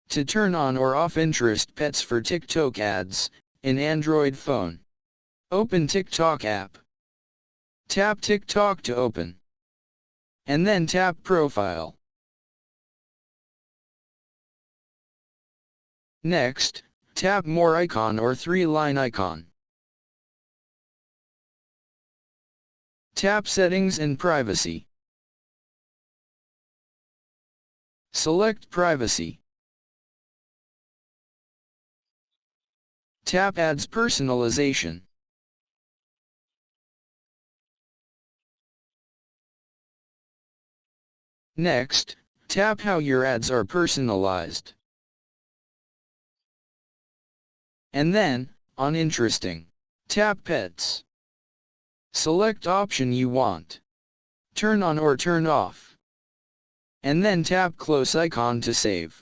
To turn on or off interest pets for TikTok ads, in Android phone. Open TikTok app. Tap TikTok to open. And then tap Profile. Next, tap More icon or 3-line icon. Tap Settings and Privacy. Select Privacy. Tap Ads Personalization. Next, tap How your ads are personalized. And then, on Interesting, tap Pets. Select option you want. Turn on or turn off. And then tap Close icon to save.